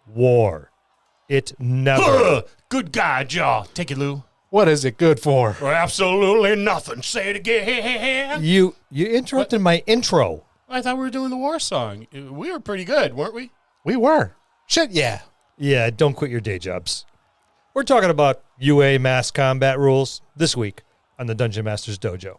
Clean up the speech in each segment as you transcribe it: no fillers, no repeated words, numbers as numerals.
war. It never. Good God, y'all. Take it, Lou. What is it good for? Well, absolutely nothing. Say it again. You interrupted my intro. I thought we were doing the war song. We were pretty good, weren't we? We were. Shit, yeah. Yeah, don't quit your day jobs. We're talking about UA mass combat rules this week on the Dungeon Masters Dojo.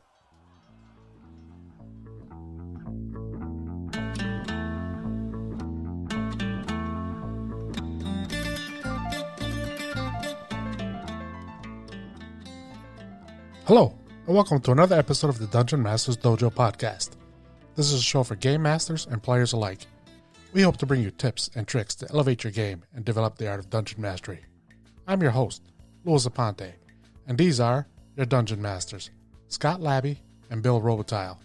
Hello, and welcome to another episode of the Dungeon Masters Dojo podcast. This is a show for game masters and players alike. We hope to bring you tips and tricks to elevate your game and develop the art of dungeon mastery. I'm your host, Louis Aponte, and these are your Dungeon Masters, Scott Labby and Bill Robitaille.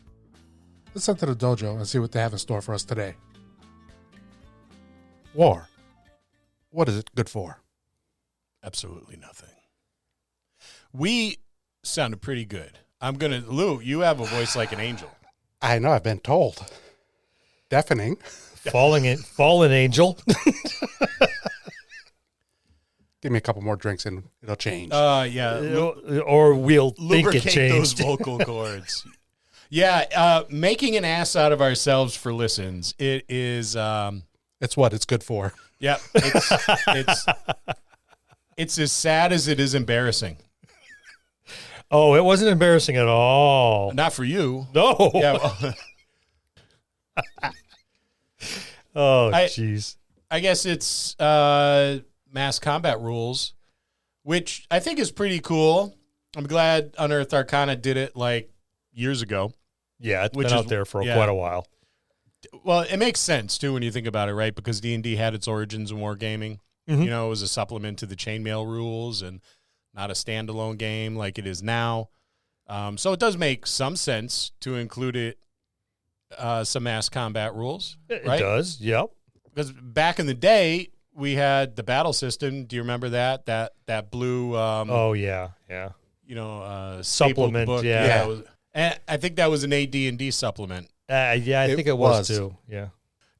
Let's enter the dojo and see what they have in store for us today. War. What is it good for? Absolutely nothing. We sounded pretty good. Lou, you have a voice like an angel. I know, I've been told. Deafening. Fallen angel. Give me a couple more drinks and it'll change. Yeah. Or we'll think it Lubricate those changed. vocal cords. Yeah, making an ass out of ourselves for listens. It is. It's what it's good for. Yeah, it's as sad as it is embarrassing. Oh, it wasn't embarrassing at all. Not for you. No. Yeah. Well, Oh, jeez. I guess it's mass combat rules, which I think is pretty cool. I'm glad Unearthed Arcana did it like years ago. Yeah, it's been out there for quite a while. Well, it makes sense, too, when you think about it, right? Because D&D had its origins in wargaming. Mm-hmm. You know, it was a supplement to the chainmail rules and not a standalone game like it is now. So it does make some sense to include it, some mass combat rules, right? It does, yep. Because back in the day, we had the battle system. Do you remember that? That blue... oh, yeah. You know, supplement, book. yeah. It was, and I think that was an AD&D supplement. Yeah, I think it was too. Yeah.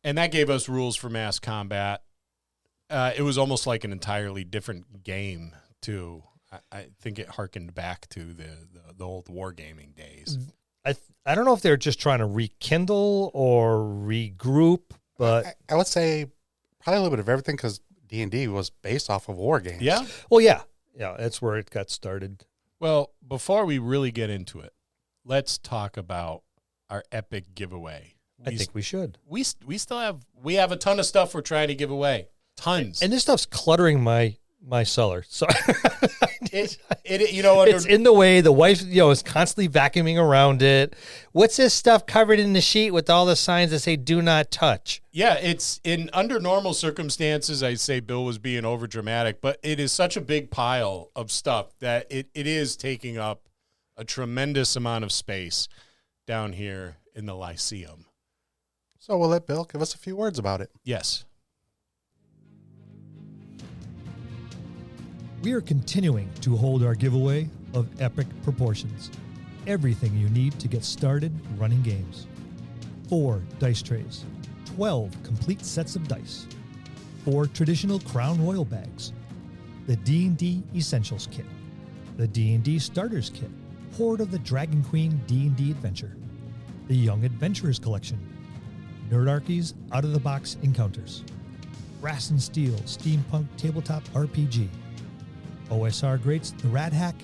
And that gave us rules for mass combat. It was almost like an entirely different game, too. I think it harkened back to the old wargaming days. I don't know if they're just trying to rekindle or regroup, but... I would say probably a little bit of everything because D&D was based off of war games. Yeah? Well, yeah. Yeah, that's where it got started. Well, before we really get into it, let's talk about our epic giveaway. I think we should. We still have a ton of stuff we're trying to give away. Tons. And this stuff's cluttering my cellar. So it's in the way. The wife, is constantly vacuuming around it. What's this stuff covered in the sheet with all the signs that say "Do not touch"? Yeah, it's under normal circumstances. I'd say Bill was being over dramatic, but it is such a big pile of stuff that it is taking up a tremendous amount of space down here in the Lyceum. So we'll let Bill give us a few words about it. Yes. We are continuing to hold our giveaway of epic proportions. Everything you need to get started running games. 4 dice trays, 12 complete sets of dice, 4 traditional Crown Royal bags, the D&D Essentials Kit, the D&D Starters Kit, Horde of the Dragon Queen D&D Adventure, the Young Adventurers Collection, Nerdarchy's Out-of-the-Box Encounters, Brass and Steel Steampunk Tabletop RPG, OSR Greats The Rat Hack,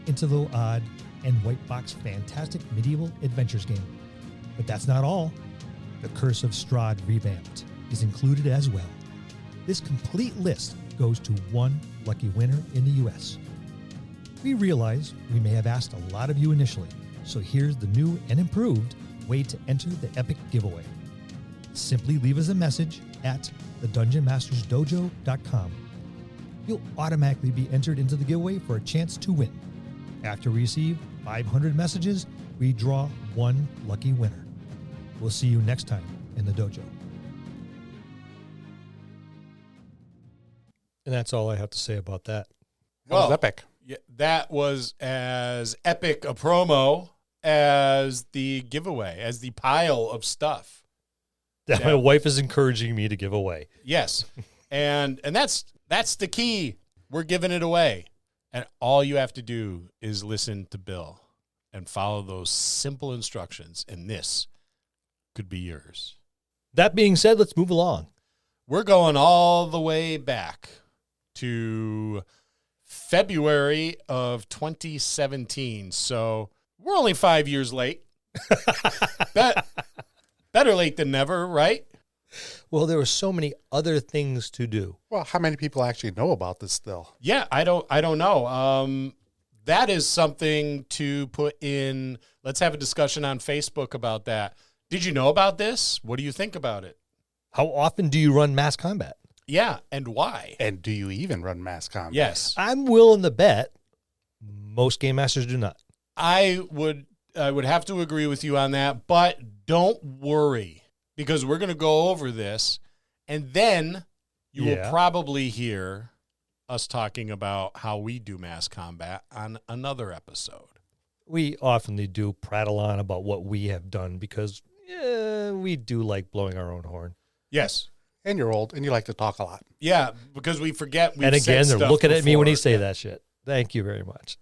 Into the Odd, and White Box Fantastic Medieval Adventures game. But that's not all. The Curse of Strahd Revamped is included as well. This complete list goes to one lucky winner in the U.S. We realize we may have asked a lot of you initially, so here's the new and improved way to enter the epic giveaway. Simply leave us a message at thedungeonmastersdojo.com. You'll automatically be entered into the giveaway for a chance to win. After we receive 500 messages, we draw one lucky winner. We'll see you next time in the dojo. And that's all I have to say about that. That was epic. Yeah, that was as epic a promo as the giveaway, as the pile of stuff. That my wife is encouraging me to give away. Yes. And that's the key. We're giving it away. And all you have to do is listen to Bill and follow those simple instructions, and this could be yours. That being said, let's move along. We're going all the way back to February of 2017. So we're only 5 years late. Better late than never, right? Well, there were so many other things to do. Well, how many people actually know about this still? Yeah, I don't know. That is something to put in. Let's have a discussion on Facebook about that. Did you know about this? What do you think about it? How often do you run mass combat? Yeah, and why? And do you even run mass combat? Yes. I'm willing to bet most game masters do not. I would have to agree with you on that, but don't worry, because we're going to go over this, and then you will probably hear us talking about how we do mass combat on another episode. We often do prattle on about what we have done because we do like blowing our own horn. Yes. And you're old, and you like to talk a lot. Yeah, because we forget. And again, they're looking at me when he say yeah. that shit. Thank you very much.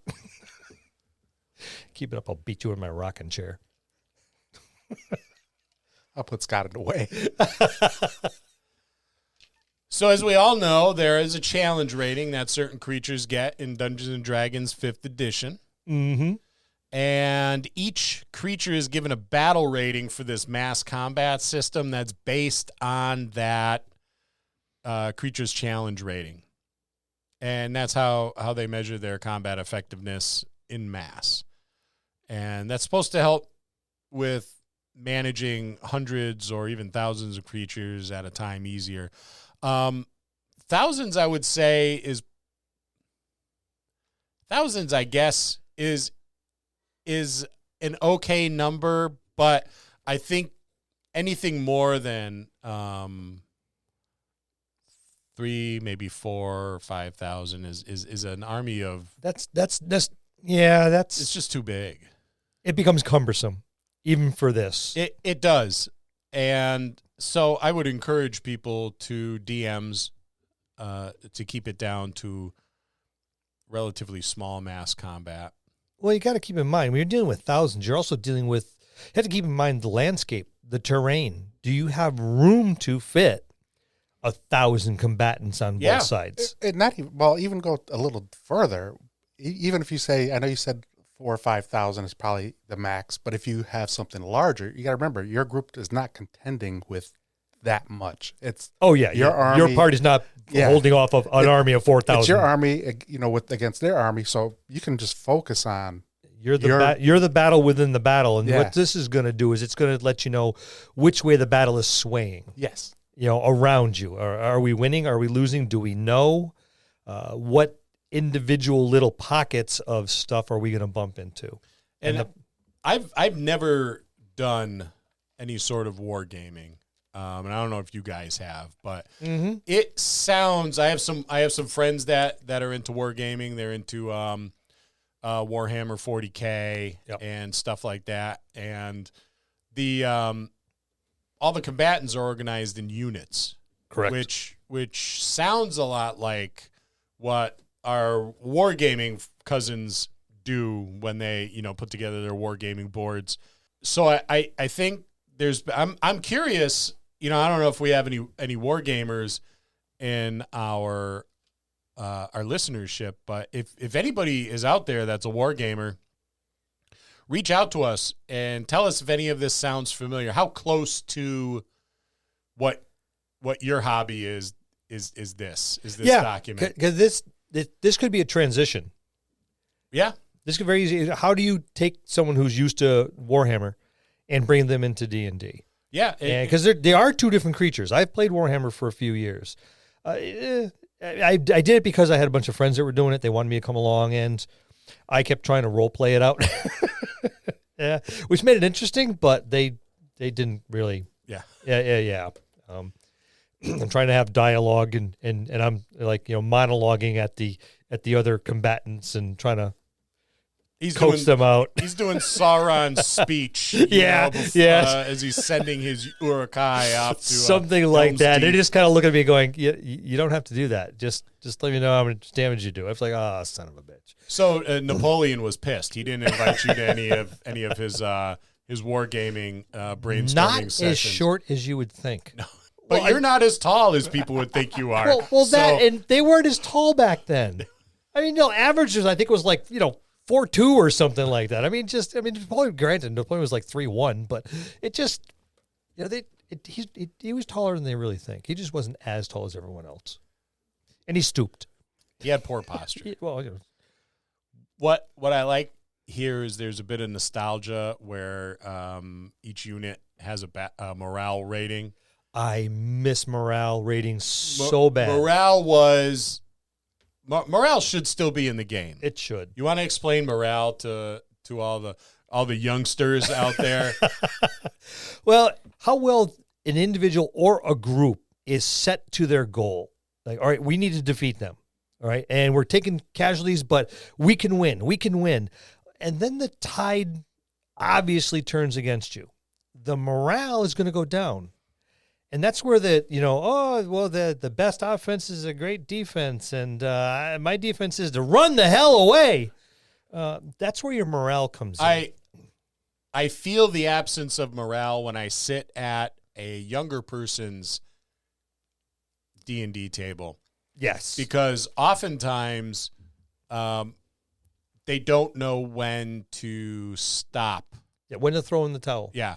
Keep it up. I'll beat you in my rocking chair. I'll put Scott in the way. So as we all know, there is a challenge rating that certain creatures get in Dungeons & Dragons 5th edition. Mm-hmm. And each creature is given a battle rating for this mass combat system that's based on that creature's challenge rating. And that's how they measure their combat effectiveness in mass. And that's supposed to help with managing hundreds or even thousands of creatures at a time easier. Thousands, I would say, I guess, is an okay number, but I think anything more than 3, maybe 4 or 5,000 is an army of. That's it's just too big. It becomes cumbersome, even for this. It does, and so I would encourage people to DMs to keep it down to relatively small mass combat. Well, you got to keep in mind, when you're dealing with thousands, you're also dealing with, you have to keep in mind the landscape, the terrain. Do you have room to fit 1,000 combatants on both sides? Even go a little further. Even if you say, I know you said 4,000 or 5,000 is probably the max, but if you have something larger, you got to remember your group is not contending with that much. It's your army. Your party's not holding off of an army of 4,000. It's your army, against their army, so you can just focus on. You're the battle within the battle, and what this is going to do is it's going to let you know which way the battle is swaying. Yes, around you. Are we winning? Are we losing? Do we know what individual little pockets of stuff are we going to bump into? And I've never done any sort of wargaming. And I don't know if you guys have, but it sounds. I have some friends that are into wargaming. They're into Warhammer 40K and stuff like that. And the all the combatants are organized in units, correct? Which sounds a lot like what our wargaming cousins do when they put together their wargaming boards. So I think I'm curious. I don't know if we have any war gamers in our listenership, but if anybody is out there that's a war gamer, reach out to us and tell us if any of this sounds familiar. How close to what your hobby is this document? Because this could be a transition. Yeah, this could be very easy. How do you take someone who's used to Warhammer and bring them into D&D? Yeah, because they are two different creatures. I've played Warhammer for a few years. I did it because I had a bunch of friends that were doing it. They wanted me to come along, and I kept trying to role play it out. Which made it interesting, but they didn't really. Yeah. I'm trying to have dialogue, and I'm like monologuing at the other combatants and trying to. He's coax them out. He's doing Sauron's speech. As he's sending his Urukai off to something like Helm's that. Deep. They just kind of look at me going, you don't have to do that. Just let me know how much damage you do. I was like, oh, son of a bitch. So Napoleon was pissed. He didn't invite you to any of his wargaming brainstorming Not sessions. as short as you would think. No. But you're not as tall as people would think you are. And they weren't as tall back then. I mean, averages, I think, was like, 4'2" or something like that. I mean, Napoleon was like 3'1", but it just, he was taller than they really think. He just wasn't as tall as everyone else. And he stooped. He had poor posture. Well, What I like here is there's a bit of nostalgia where each unit has a morale rating. I miss morale ratings so bad. Morale should still be in the game. It should. You want to explain morale to all the youngsters out there? Well, how well an individual or a group is set to their goal. Like, all right, we need to defeat them. All right, and we're taking casualties, but we can win. We can win. And then the tide obviously turns against you. The morale is going to go down. And that's where the best offense is a great defense, and my defense is to run the hell away. That's where your morale comes in. I feel the absence of morale when I sit at a younger person's D&D table. Yes. Because oftentimes they don't know when to stop. Yeah, when to throw in the towel. Yeah.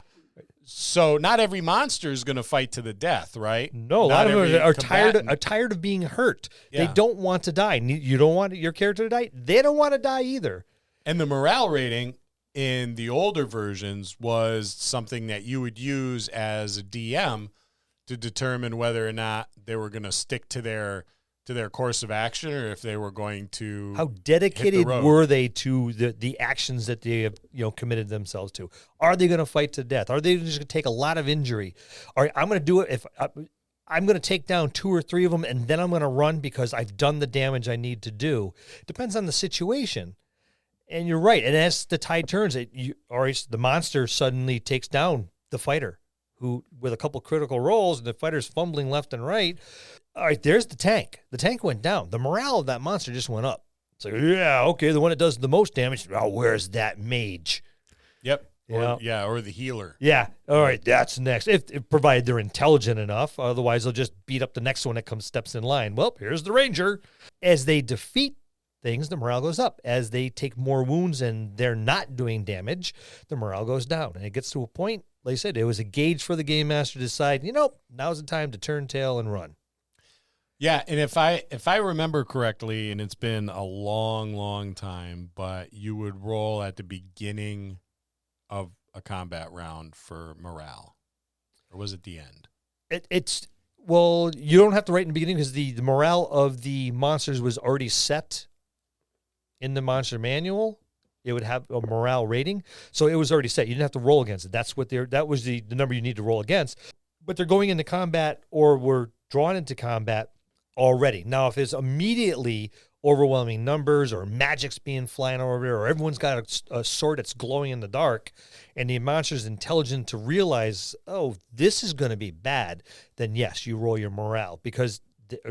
So not every monster is going to fight to the death, right? No, a lot of them are tired of being hurt. Yeah. They don't want to die. You don't want your character to die. They don't want to die either. And the morale rating in the older versions was something that you would use as a DM to determine whether or not they were going to stick to their course of action, or if they were going to how dedicated were they to the actions that they have committed themselves to. Are they going to fight to death? Are they just going to take a lot of injury? All right, I'm going to do it if I'm going to take down 2 or 3 of them, and then I'm going to run because I've done the damage I need to do. Depends on the situation. And you're right. And as the tide turns, the monster suddenly takes down the fighter, who with a couple critical rolls, and the fighter's fumbling left and right. All right, there's the tank. The tank went down. The morale of that monster just went up. It's like, yeah, okay, the one that does the most damage. Oh, where's that mage? Yep. Or the healer. Yeah. All right, that's next. If provided they're intelligent enough. Otherwise, they'll just beat up the next one that steps in line. Well, here's the ranger. As they defeat things, the morale goes up. As they take more wounds and they're not doing damage, the morale goes down. And it gets to a point, like I said, it was a gauge for the game master to decide, now's the time to turn tail and run. Yeah, and if I remember correctly, and it's been a long, long time, but you would roll at the beginning of a combat round for morale, or was it the end? You don't have to write in the beginning because the morale of the monsters was already set in the monster manual. It would have a morale rating, so it was already set. You didn't have to roll against it. That was the number you need to roll against. But they're going into combat or were drawn into combat already. Now, if it's immediately overwhelming numbers or magic's being flying over there, or everyone's got a sword that's glowing in the dark, and the monster's intelligent to realize, oh, this is going to be bad, then yes, you roll your morale because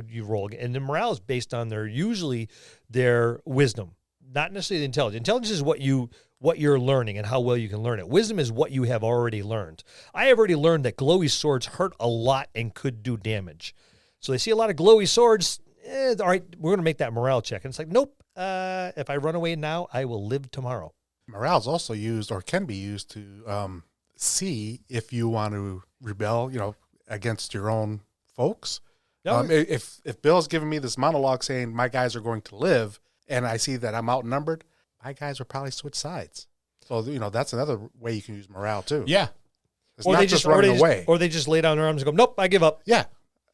you roll. And the morale is based on usually their wisdom, not necessarily the intelligence. Intelligence is what you're learning and how well you can learn it. Wisdom is what you have already learned. I have already learned that glowy swords hurt a lot and could do damage. So they see a lot of glowy swords. All right, we're going to make that morale check. And it's like, nope, if I run away now, I will live tomorrow. Morale is also used or can be used to see if you want to rebel, against your own folks. If Bill's giving me this monologue saying my guys are going to live and I see that I'm outnumbered, my guys will probably switch sides. So, that's another way you can use morale too. Yeah. It's not just running away. Or they just lay down their arms and go, nope, I give up. Yeah.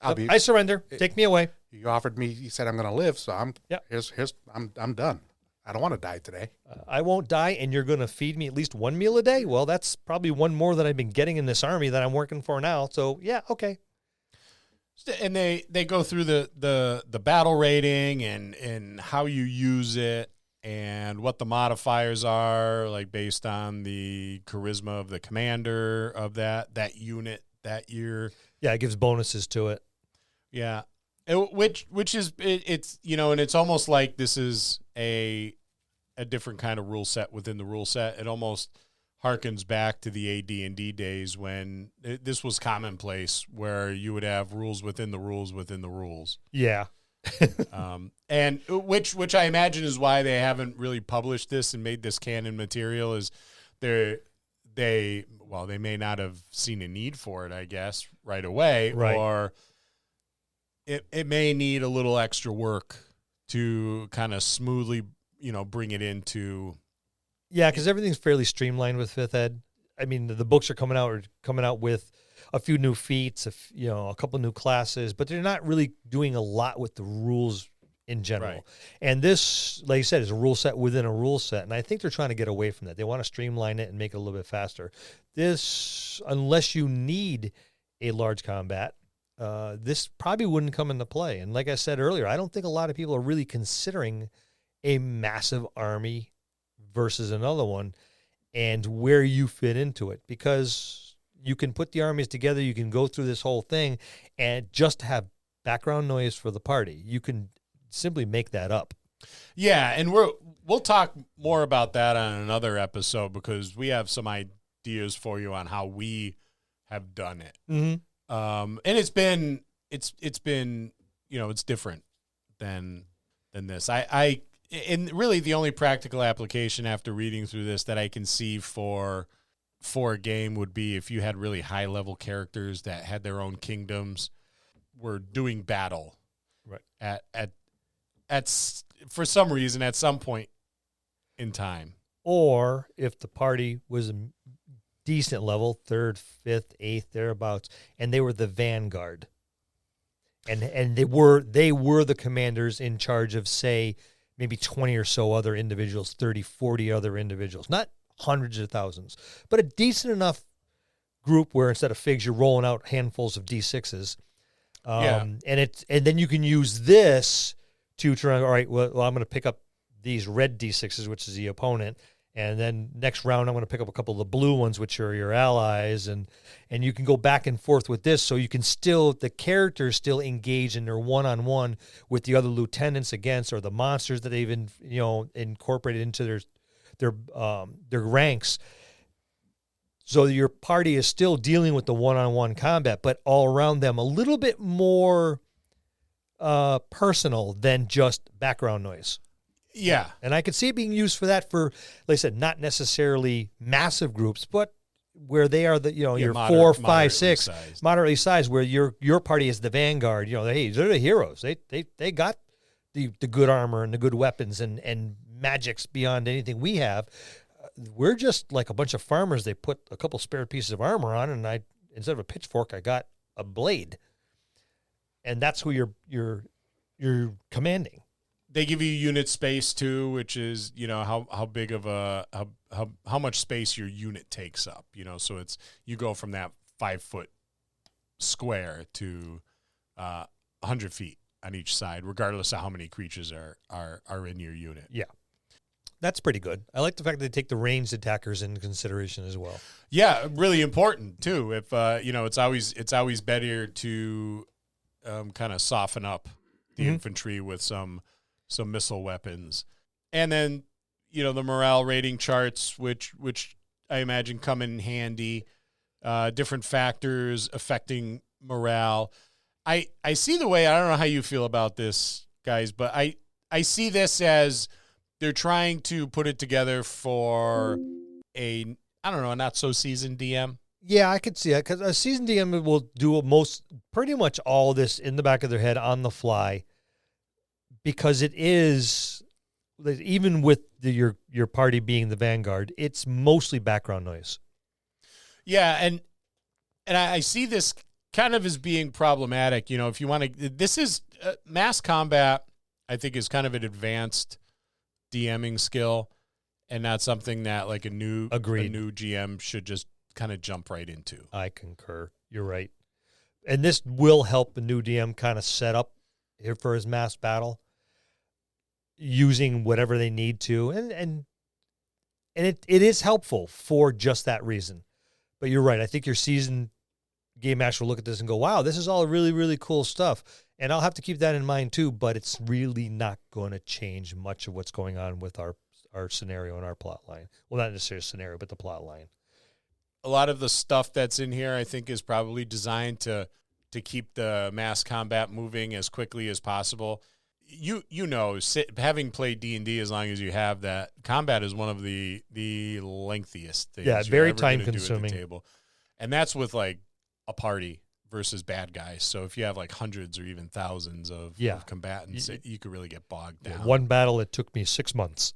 I surrender. Take me away. You offered me. You said I'm going to live, so I'm done. I don't want to die today. I won't die, and you're going to feed me at least one meal a day. Well, that's probably one more than I've been getting in this army that I'm working for now. So yeah, okay. And they go through the battle rating and how you use it, and what the modifiers are, like based on the charisma of the commander of that unit that year. Yeah, it gives bonuses to it. Yeah, which is it's and it's almost like this is a different kind of rule set within the rule set. It almost harkens back to the AD&D days when this was commonplace, where you would have rules within the rules within the rules. Yeah. And which I imagine is why they haven't really published this and made this canon material. Is they may not have seen a need for it, I guess, right away, right. Or it may need a little extra work to kind of smoothly, bring it into. Yeah, because everything's fairly streamlined with 5th Ed. I mean, the books are coming out with a few new feats, a couple new classes, but they're not really doing a lot with the rules in general. Right. And this, like you said, is a rule set within a rule set, and I think they're trying to get away from that. They want to streamline it and make it a little bit faster. This, unless you need a large combat, this probably wouldn't come into play. And like I said earlier, I don't think a lot of people are really considering a massive army versus another one and where you fit into it, because you can put the armies together, you can go through this whole thing and just have background noise for the party. You can simply make that up. Yeah, and we'll talk more about that on another episode, because we have some ideas for you on how we have done it. Mm-hmm. And it's been it's different than this. And really the only practical application after reading through this that I can see for a game would be if you had really high level characters that had their own kingdoms, were doing battle right at for some reason at some point in time. Or if the party was a decent level, 3rd, 5th, 8th, thereabouts, and they were the vanguard. And they were the commanders in charge of, say, maybe 20 or so other individuals, 30, 40 other individuals, not hundreds of thousands, but a decent enough group where instead of figs, you're rolling out handfuls of D6s. And then you can use this to try, all right, well, I'm going to pick up these red D6s, which is the opponent. And then next round, I'm going to pick up a couple of the blue ones, which are your allies. And you can go back and forth with this. So you can the characters still engage in their one-on-one with the other lieutenants against, or the monsters that they've incorporated into their ranks. So your party is still dealing with the one-on-one combat, but all around them a little bit more personal than just background noise. Yeah. And I could see it being used for that, for, like I said, not necessarily massive groups, but where they are your 4, 5, 6, moderately sized, where your party is the vanguard. Hey, they're the heroes. They got the good armor and the good weapons and magics beyond anything we have. We're just like a bunch of farmers. They put a couple spare pieces of armor on, and instead of a pitchfork, I got a blade. And that's who you're commanding. They give you unit space too, which is how big of how much space your unit takes up. So you go from that 5-foot square to 100 feet on each side, regardless of how many creatures are in your unit. Yeah, that's pretty good. I like the fact that they take the ranged attackers into consideration as well. Yeah, really important too. If it's always better to kind of soften up the infantry with some missile weapons. And then, the morale rating charts, which I imagine come in handy, different factors affecting morale. I see the way, I don't know how you feel about this, guys, but I see this as they're trying to put it together for a not so seasoned DM. Yeah, I could see that, because a seasoned DM will do pretty much all this in the back of their head on the fly, because it is, even with your party being the vanguard, it's mostly background noise. Yeah, and I see this kind of as being problematic. If you want to, this is mass combat, I think, is kind of an advanced DMing skill, and not something that like a new GM should just kind of jump right into. I concur. You're right. And this will help the new DM kind of set up here for his mass battle. using whatever they need to, and it is helpful for just that reason. But you're right. I think your seasoned game master will look at this and go, wow, this is all really, really cool stuff. And I'll have to keep that in mind too, but it's really not going to change much of what's going on with our scenario and our plot line. Well, not necessarily scenario, but the plot line. A lot of the stuff that's in here, I think, is probably designed to keep the mass combat moving as quickly as possible. Having played D&D as long as you have, that combat is one of the lengthiest things. Yeah, very time consuming. Table. And that's with like a party versus bad guys. So if you have like hundreds or even thousands of combatants, you could really get bogged down. One battle, it took me 6 months.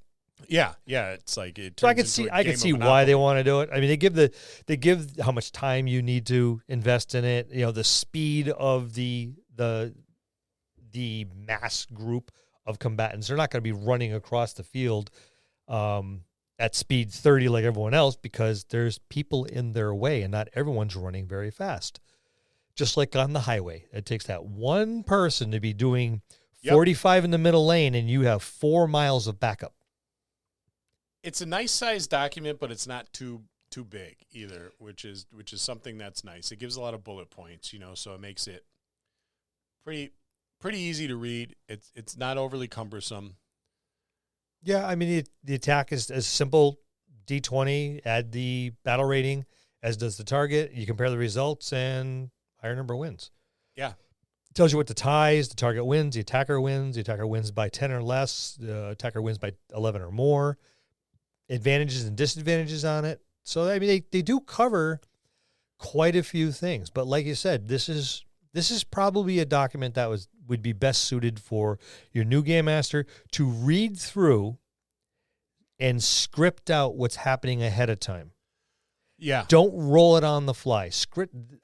Yeah, it's like it. So I could see why they want to do it. I mean, they give how much time you need to invest in it. You know, the speed of the mass group of combatants. They're not going to be running across the field at speed 30 like everyone else, because there's people in their way and not everyone's running very fast. Just like on the highway, it takes that one person to be doing 45 in the middle lane and you have 4 miles of backup. It's a nice sized document, but it's not too big either, which is something that's nice. It gives a lot of bullet points, so it makes it pretty easy to read. It's not overly cumbersome. Yeah, I mean, the attack is as simple. D20, add the battle rating, as does the target. You compare the results, and higher number wins. Yeah. It tells you what the ties. The target wins. The attacker wins. The attacker wins by 10 or less. The attacker wins by 11 or more. Advantages and disadvantages on it. So, I mean, they do cover quite a few things. But like you said, this is probably a document that would be best suited for your new game master to read through and script out what's happening ahead of time. Yeah. Don't roll it on the fly.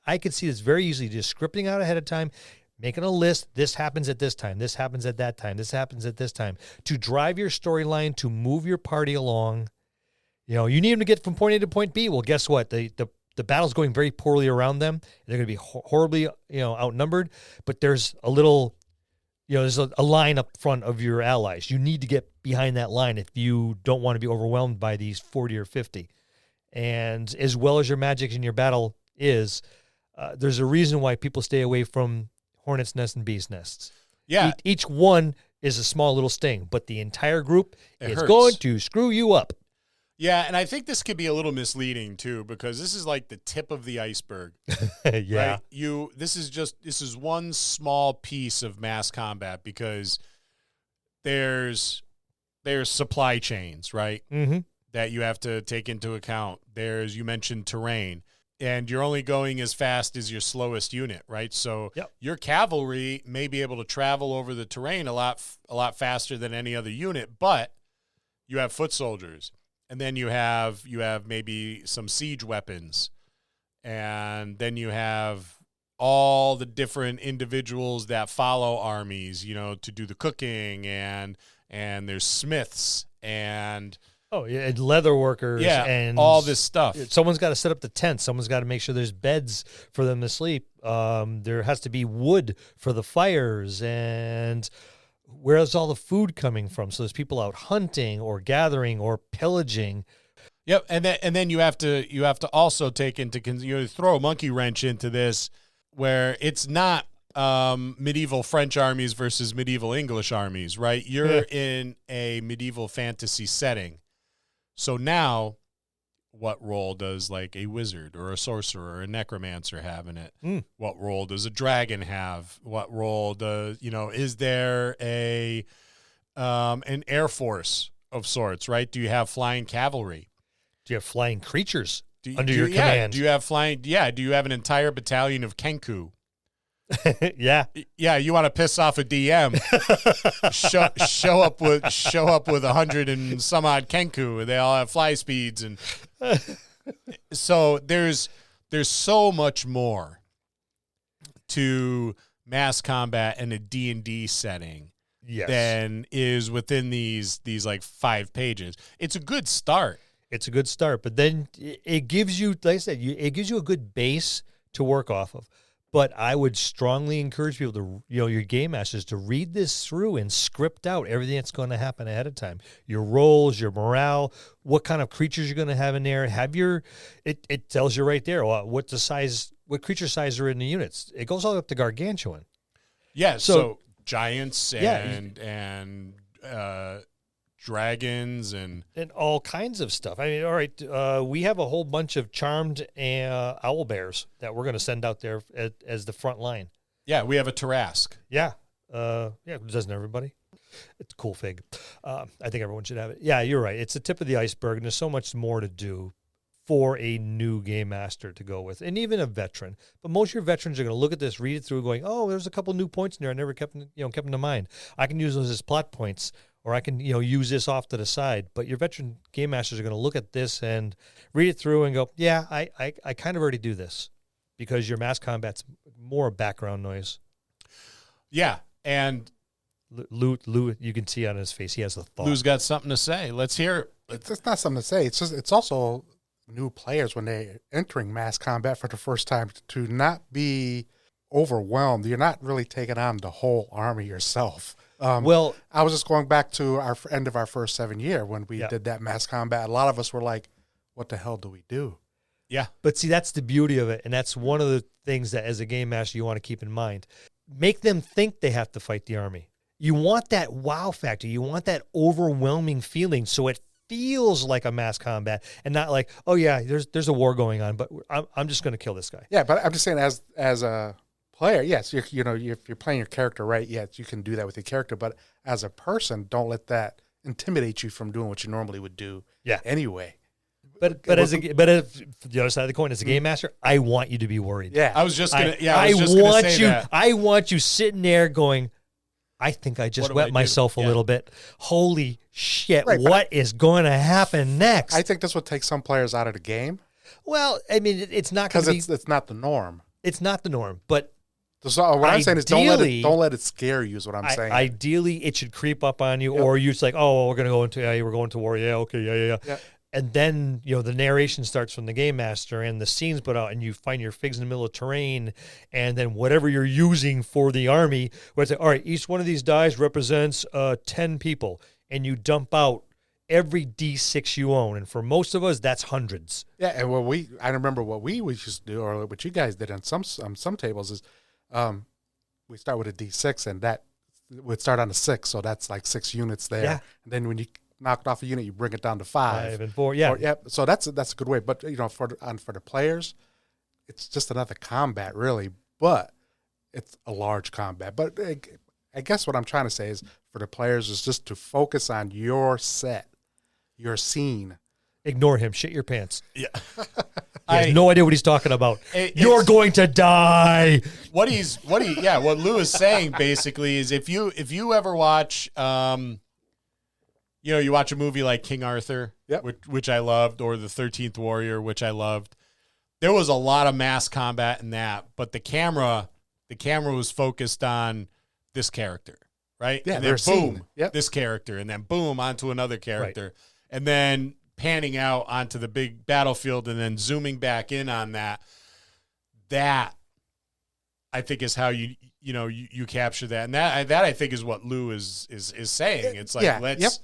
I could see this very easily, just scripting out ahead of time, making a list. This happens at this time. This happens at that time. This happens at this time. To drive your storyline, to move your party along. You need them to get from point A to point B. Well, guess what? The battle's going very poorly around them. They're going to be horribly, outnumbered. But there's a little, there's a line up front of your allies. You need to get behind that line if you don't want to be overwhelmed by these 40 or 50. And as well as your magic in your battle is, there's a reason why people stay away from hornets' nests and bees' nests. Yeah. Each one is a small little sting, but the entire group is hurts. going to screw you up. Yeah, and I think this could be a little misleading too, because this is like the tip of the iceberg. Yeah. Right? This is one small piece of mass combat, because there's supply chains, right? Mm-hmm. That you have to take into account. You mentioned terrain, and you're only going as fast as your slowest unit, right? So your cavalry may be able to travel over the terrain a lot faster than any other unit, but you have foot soldiers. And then you have maybe some siege weapons, and then you have all the different individuals that follow armies, to do the cooking, and there's smiths and and leather workers, and all this stuff. Someone's got to set up the tent. Someone's got to make sure there's beds for them to sleep. There has to be wood for the fires, and where's all the food coming from? So there's people out hunting or gathering or pillaging. Yep, and then you have to also take into throw a monkey wrench into this, where it's not medieval French armies versus medieval English armies, right? You're in a medieval fantasy setting, so now what role does like a wizard or a sorcerer or a necromancer have in it? What role does a dragon have? What role does, is there an air force of sorts, right? Do you have flying cavalry? Do you have flying creatures under your command? Do you have flying? Yeah. Do you have an entire battalion of Kenku? Yeah. Yeah. You want to piss off a DM? show up with 100 and some odd Kenku. They all have fly speeds, and so there's so much more to mass combat in a D&D setting than is within these like 5 pages. It's a good start. But then it gives you, like I said, it gives you a good base to work off of. But I would strongly encourage people to, your game masters to read this through and script out everything that's going to happen ahead of time. Your rolls, your morale, what kind of creatures you're going to have in there. It tells you right there what creature size are in the units. It goes all the way up to gargantuan. Yeah, so giants and dragons and all kinds of stuff. I mean, all right, we have a whole bunch of charmed owl bears that we're going to send out there as the front line. Yeah, we have a Tarask. Yeah, doesn't everybody? It's a cool fig. I think everyone should have it. Yeah, you're right. It's the tip of the iceberg, and there's so much more to do for a new game master to go with, and even a veteran. But most of your veterans are going to look at this, read it through, going, "Oh, there's a couple new points in there. I never kept them to mind. I can use those as plot points, or I can use this off to the side." But your veteran game masters are going to look at this and read it through and go, "Yeah, I kind of already do this," because your mass combat's more background noise. Yeah, and Lou, you can see on his face, he has a thought. Lou's got something to say. Let's hear it. It's not something to say. It's also new players when they're entering mass combat for the first time to not be overwhelmed. You're not really taking on the whole army yourself. I was just going back to our end of our first 7 year when we did that mass combat. A lot of us were like, what the hell do we do? Yeah. But see, that's the beauty of it. And that's one of the things that as a game master you want to keep in mind. Make them think they have to fight the army. You want that wow factor. You want that overwhelming feeling so it feels like a mass combat and not like, oh yeah, there's a war going on, but I'm just going to kill this guy. Yeah, but I'm just saying as a player, yes, if you're playing your character right, yes, you can do that with your character, but as a person, don't let that intimidate you from doing what you normally would do anyway. But the other side of the coin, as a game master, I want you to be worried. Yeah. I was just going to say that. I want you sitting there going, I think I just wet myself a little bit. Holy shit, what is going to happen next? I think this would take some players out of the game. Well, I mean, it's not going to be... Because it's not the norm. It's not the norm, but... So what I'm saying is don't let it scare you is what I'm saying. Ideally, it should creep up on you, or you're just like, oh, we're going to war. Yeah, okay, yeah. And then, the narration starts from the game master and the scenes put out and you find your figs in the middle of terrain and then whatever you're using for the army, where it's like, all right, each one of these dice represents 10 people and you dump out every D6 you own. And for most of us, that's hundreds. Yeah, and I remember what we used to do, or what you guys did on some tables is we start with a D6 and that would start on a 6, so that's like 6 units there. Yeah. And then when you knocked off a unit, you bring it down to 5 and 4. Yeah, so that's a good way. But for the players, it's just another combat, really. But it's a large combat. But I guess what I'm trying to say is for the players is just to focus on your set, your scene. Ignore him. Shit your pants. Yeah, he has no idea what he's talking about. You're going to die. What Lou is saying basically is if you ever watch. You watch a movie like King Arthur, which I loved, or The 13th Warrior, which I loved. There was a lot of mass combat in that, but the camera was focused on this character, right? Yeah, and then boom, this character, and then boom, onto another character, and then panning out onto the big battlefield, and then zooming back in on that. That I think is how you capture that, and that I think is what Lou is saying. It's like let's.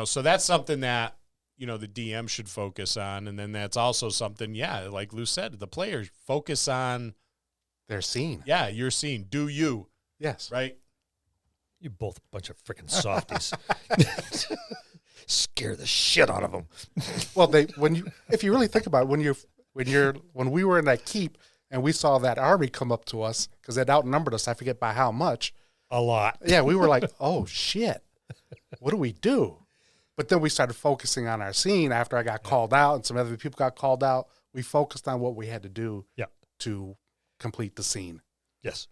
So that's something that, the DM should focus on. And then that's also something, like Lou said, the players focus on their scene. Yeah, your scene. Do you. Yes. Right? You both a bunch of freaking softies. Scare the shit out of them. Well, if you really think about it, when we were in that keep and we saw that army come up to us, because they'd outnumbered us, I forget by how much. A lot. Yeah, we were like, oh, shit. What do we do? But then we started focusing on our scene after I got called out and some other people got called out. We focused on what we had to do to complete the scene. Yes.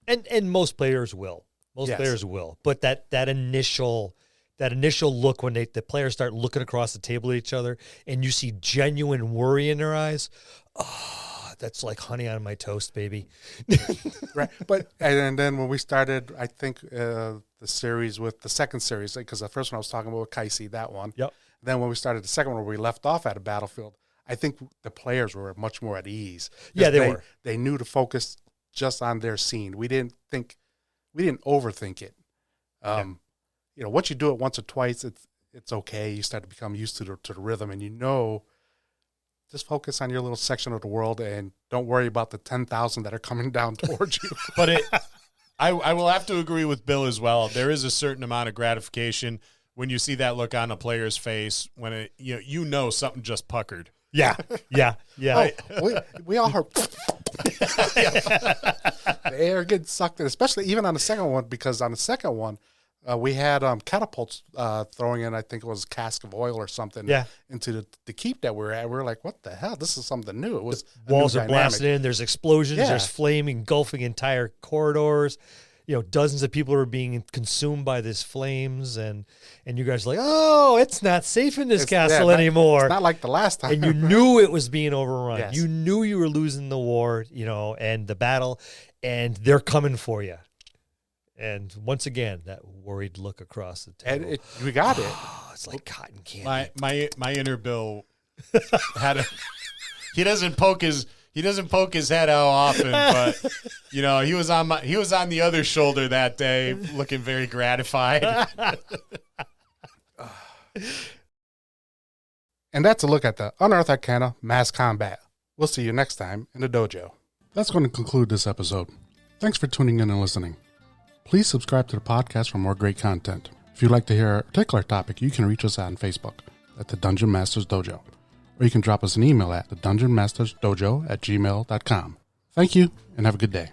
And most players will. Players will. But that initial look when the players start looking across the table at each other and you see genuine worry in their eyes, that's like honey on my toast, baby. Right. But and then when we started, I think the series with the second series, because the first one I was talking about with Kaisi, that one. Yep. Then when we started the second one where we left off at a battlefield, I think the players were much more at ease. Yeah, they were. They knew to focus just on their scene. We didn't overthink it. Once you do it once or twice, it's okay. You start to become used to the rhythm, and just focus on your little section of the world and don't worry about the 10,000 that are coming down towards you. But I will have to agree with Bill as well. There is a certain amount of gratification when you see that look on a player's face when it something just puckered. Yeah. We all heard the air getting sucked in, especially even on the second one, because on the second one, we had catapults throwing in, I think it was a cask of oil or something, into the keep that we were at. We were like, what the hell? This is something new. It was walls are blasted in. There's explosions. Yeah. There's flame engulfing entire corridors. Dozens of people are being consumed by these flames, and you guys are like, oh, it's not safe in this castle anymore. It's not like the last time. And you knew it was being overrun. Yes. You knew you were losing the war, and the battle, and they're coming for you. And once again, that worried look across the table. And we got it. It's like cotton candy. My inner Bill he doesn't poke his head out often, but he was on the other shoulder that day, looking very gratified. And that's a look at the Unearthed Arcana Mass Combat. We'll see you next time in the dojo. That's going to conclude this episode. Thanks for tuning in and listening. Please subscribe to the podcast for more great content. If you'd like to hear a particular topic, you can reach us on Facebook at the Dungeon Masters Dojo, or you can drop us an email at thedungeonmastersdojo@gmail.com. Thank you, and have a good day.